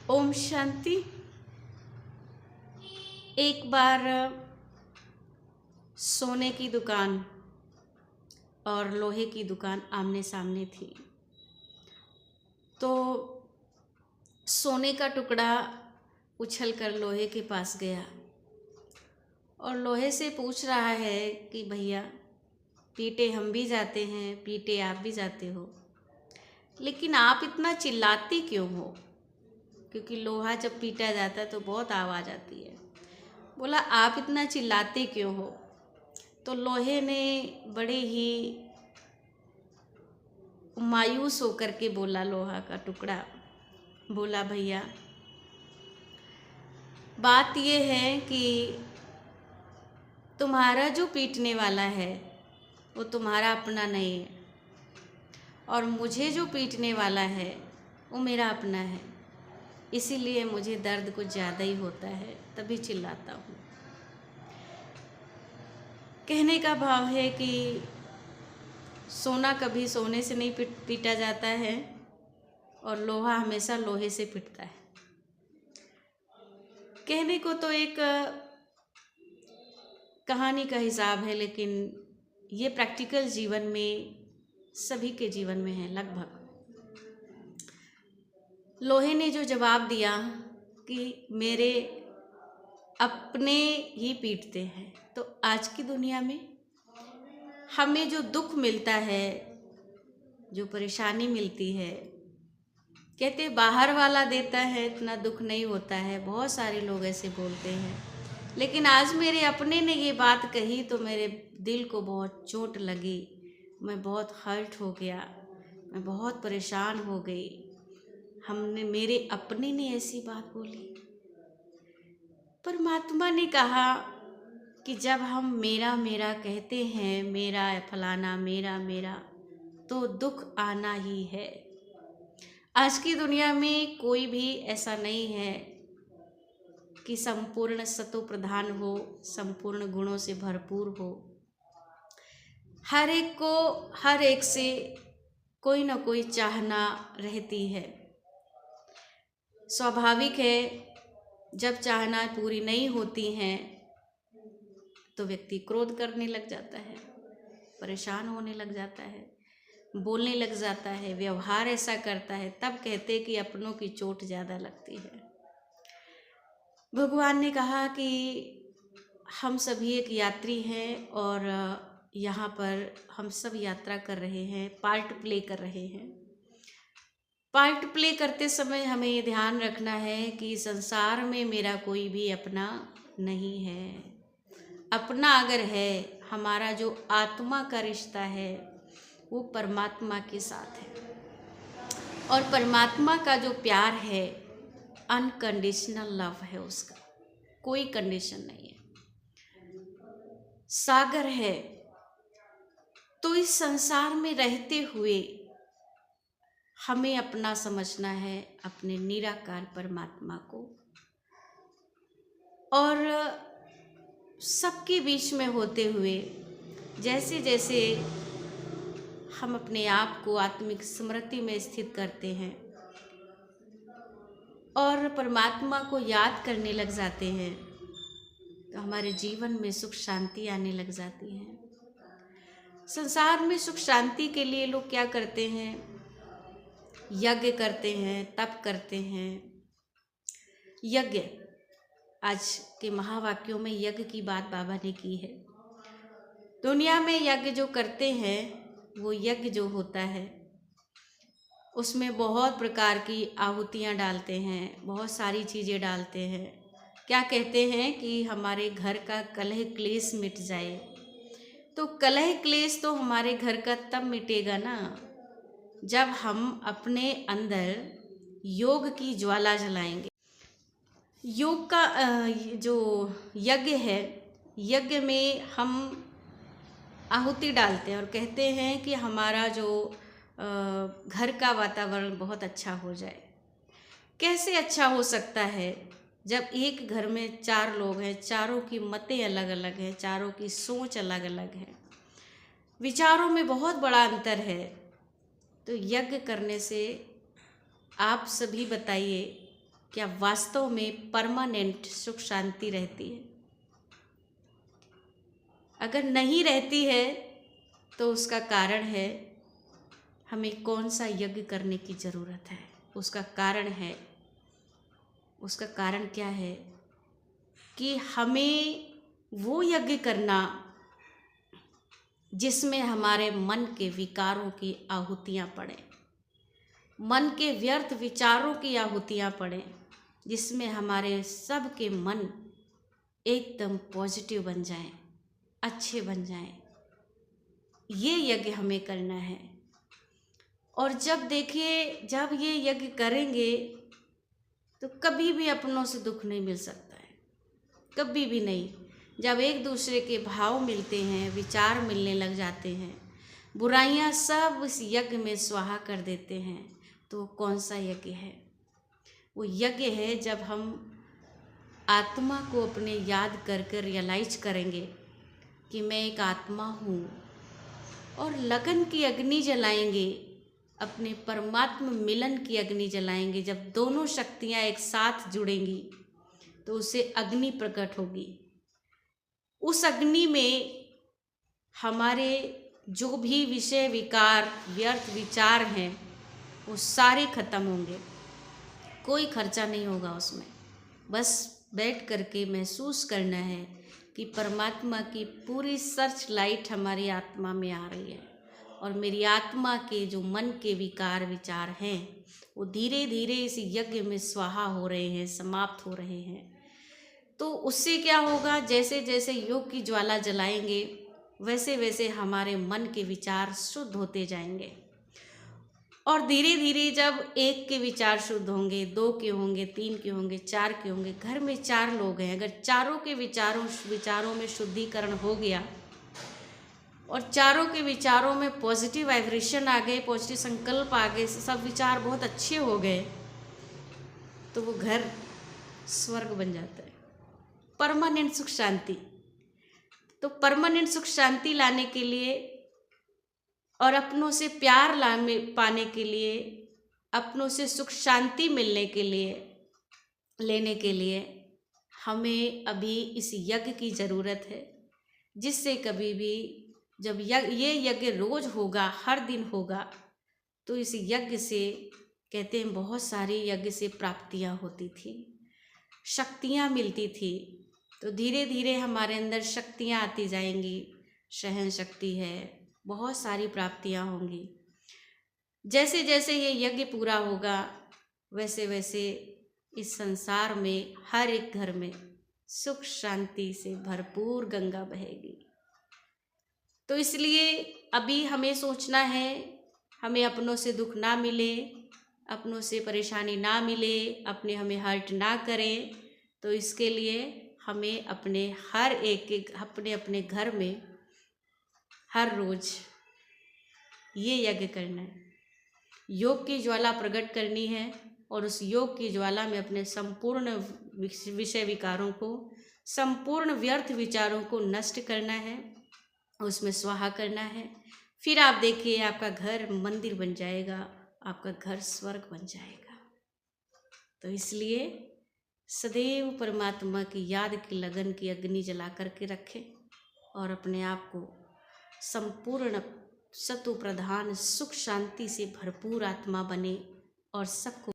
ओम शांति। एक बार सोने की दुकान और लोहे की दुकान आमने सामने थी। तो सोने का टुकड़ा उछलकर लोहे के पास गया और लोहे से पूछ रहा है कि भैया, पीटे हम भी जाते हैं, पीटे आप भी जाते हो, लेकिन आप इतना चिल्लाते क्यों हो? क्योंकि लोहा जब पीटा जाता है तो बहुत आवाज़ आती है। बोला, आप इतना चिल्लाते क्यों हो? तो लोहे ने बड़े ही मायूस होकर के बोला, लोहा का टुकड़ा बोला, भैया बात ये है कि तुम्हारा जो पीटने वाला है वो तुम्हारा अपना नहीं है, और मुझे जो पीटने वाला है वो मेरा अपना है। इसीलिए मुझे दर्द कुछ ज़्यादा ही होता है, तभी चिल्लाता हूँ। कहने का भाव है कि सोना कभी सोने से नहीं पीटा जाता है और लोहा हमेशा लोहे से पिटता है। कहने को तो एक कहानी का हिसाब है, लेकिन ये प्रैक्टिकल जीवन में सभी के जीवन में है लगभग। लोहे ने जो जवाब दिया कि मेरे अपने ही पीटते हैं, तो आज की दुनिया में हमें जो दुख मिलता है, जो परेशानी मिलती है, कहते बाहर वाला देता है इतना दुख नहीं होता है। बहुत सारे लोग ऐसे बोलते हैं, लेकिन आज मेरे अपने ने ये बात कही तो मेरे दिल को बहुत चोट लगी। मैं बहुत हर्ट हो गया, मैं बहुत परेशान हो गई। मेरे अपने ने ऐसी बात बोली। परमात्मा ने कहा कि जब हम मेरा मेरा कहते हैं, मेरा फलाना मेरा मेरा, तो दुख आना ही है। आज की दुनिया में कोई भी ऐसा नहीं है कि संपूर्ण सतो प्रधान हो, संपूर्ण गुणों से भरपूर हो। हर एक को हर एक से कोई ना कोई चाहना रहती है। स्वाभाविक है, जब चाहना पूरी नहीं होती हैं तो व्यक्ति क्रोध करने लग जाता है, परेशान होने लग जाता है, बोलने लग जाता है, व्यवहार ऐसा करता है। तब कहते कि अपनों की चोट ज़्यादा लगती है। भगवान ने कहा कि हम सभी एक यात्री हैं और यहाँ पर हम सब यात्रा कर रहे हैं, पार्ट प्ले कर रहे हैं। पार्ट प्ले करते समय हमें ये ध्यान रखना है कि संसार में मेरा कोई भी अपना नहीं है। अपना अगर है, हमारा जो आत्मा का रिश्ता है वो परमात्मा के साथ है, और परमात्मा का जो प्यार है अनकंडीशनल लव है, उसका कोई कंडीशन नहीं है। सागर है। तो इस संसार में रहते हुए हमें अपना समझना है, अपने निराकार परमात्मा को, और सबके बीच में होते हुए जैसे जैसे हम अपने आप को आत्मिक स्मृति में स्थित करते हैं और परमात्मा को याद करने लग जाते हैं, तो हमारे जीवन में सुख शांति आने लग जाती है। संसार में सुख शांति के लिए लोग क्या करते हैं? यज्ञ करते हैं, तप करते हैं। यज्ञ, आज के महावाक्यों में यज्ञ की बात बाबा ने की है। दुनिया में यज्ञ जो करते हैं, वो यज्ञ जो होता है उसमें बहुत प्रकार की आहुतियाँ डालते हैं, बहुत सारी चीज़ें डालते हैं। क्या कहते हैं कि हमारे घर का कलह क्लेश मिट जाए। तो कलह क्लेश तो हमारे घर का तब मिटेगा ना, जब हम अपने अंदर योग की ज्वाला जलाएंगे। योग का जो यज्ञ है, यज्ञ में हम आहुति डालते हैं और कहते हैं कि हमारा जो घर का वातावरण बहुत अच्छा हो जाए। कैसे अच्छा हो सकता है जब एक घर में 4 लोग हैं, चारों की मतें अलग अलग हैं, चारों की सोच अलग अलग है, विचारों में बहुत बड़ा अंतर है। तो यज्ञ करने से आप सभी बताइए क्या वास्तव में परमानेंट सुख शांति रहती है? अगर नहीं रहती है तो उसका कारण है हमें कौन सा यज्ञ करने की ज़रूरत है। उसका कारण क्या है कि हमें वो यज्ञ करना जिसमें हमारे मन के विकारों की आहुतियाँ पड़ें, मन के व्यर्थ विचारों की आहुतियाँ पड़ें, जिसमें हमारे सब के मन एकदम पॉजिटिव बन जाएं, अच्छे बन जाएं। ये यज्ञ हमें करना है। और जब ये यज्ञ करेंगे तो कभी भी अपनों से दुख नहीं मिल सकता है, कभी भी नहीं। जब एक दूसरे के भाव मिलते हैं, विचार मिलने लग जाते हैं, बुराइयां सब इस यज्ञ में स्वाहा कर देते हैं, तो वो कौन सा यज्ञ है? वो यज्ञ है जब हम आत्मा को अपने याद कर कर रियलाइज करेंगे कि मैं एक आत्मा हूँ, और लगन की अग्नि जलाएंगे, अपने परमात्मा मिलन की अग्नि जलाएंगे। जब दोनों शक्तियाँ एक साथ जुड़ेंगी तो उससे अग्नि प्रकट होगी। उस अग्नि में हमारे जो भी विषय विकार व्यर्थ विचार हैं वो सारे खत्म होंगे, कोई खर्चा नहीं होगा उसमें। बस बैठ करके महसूस करना है कि परमात्मा की पूरी सर्च लाइट हमारी आत्मा में आ रही है, और मेरी आत्मा के जो मन के विकार विचार हैं वो धीरे धीरे इस यज्ञ में स्वाहा हो रहे हैं, समाप्त हो रहे हैं। तो उससे क्या होगा, जैसे जैसे योग की ज्वाला जलाएंगे वैसे वैसे हमारे मन के विचार शुद्ध होते जाएंगे। और धीरे धीरे जब एक के विचार शुद्ध होंगे, दो के होंगे, तीन के होंगे, चार के होंगे, घर में 4 लोग हैं, अगर चारों के विचारों में शुद्धिकरण हो गया और चारों के विचारों में पॉजिटिव वाइब्रेशन आ गए, पॉजिटिव संकल्प आ गए, सब विचार बहुत अच्छे हो गए, तो वो घर स्वर्ग बन जाता है। परमानेंट सुख शांति। तो परमानेंट सुख शांति लाने के लिए और अपनों से प्यार पाने के लिए, अपनों से सुख शांति लेने के लिए हमें अभी इस यज्ञ की ज़रूरत है, जिससे कभी भी जब ये यज्ञ रोज होगा, हर दिन होगा, तो इस यज्ञ से कहते हैं बहुत सारी यज्ञ से प्राप्तियां होती थी, शक्तियां मिलती थी। तो धीरे धीरे हमारे अंदर शक्तियां आती जाएंगी, सहन शक्ति है, बहुत सारी प्राप्तियां होंगी। जैसे जैसे ये यज्ञ पूरा होगा वैसे वैसे इस संसार में हर एक घर में सुख शांति से भरपूर गंगा बहेगी। तो इसलिए अभी हमें सोचना है, हमें अपनों से दुख ना मिले, अपनों से परेशानी ना मिले, हमें हर्ट ना करें। तो इसके लिए हमें अपने हर एक अपने घर में हर रोज ये यज्ञ करना है, योग की ज्वाला प्रकट करनी है, और उस योग की ज्वाला में अपने संपूर्ण विषय विकारों को, संपूर्ण व्यर्थ विचारों को नष्ट करना है, उसमें स्वाहा करना है। फिर आप देखिए आपका घर मंदिर बन जाएगा, आपका घर स्वर्ग बन जाएगा। तो इसलिए सदैव परमात्मा की याद की लगन की अग्नि जला करके रखें और अपने आप को संपूर्ण सत्व प्रधान सुख शांति से भरपूर आत्मा बने और सबको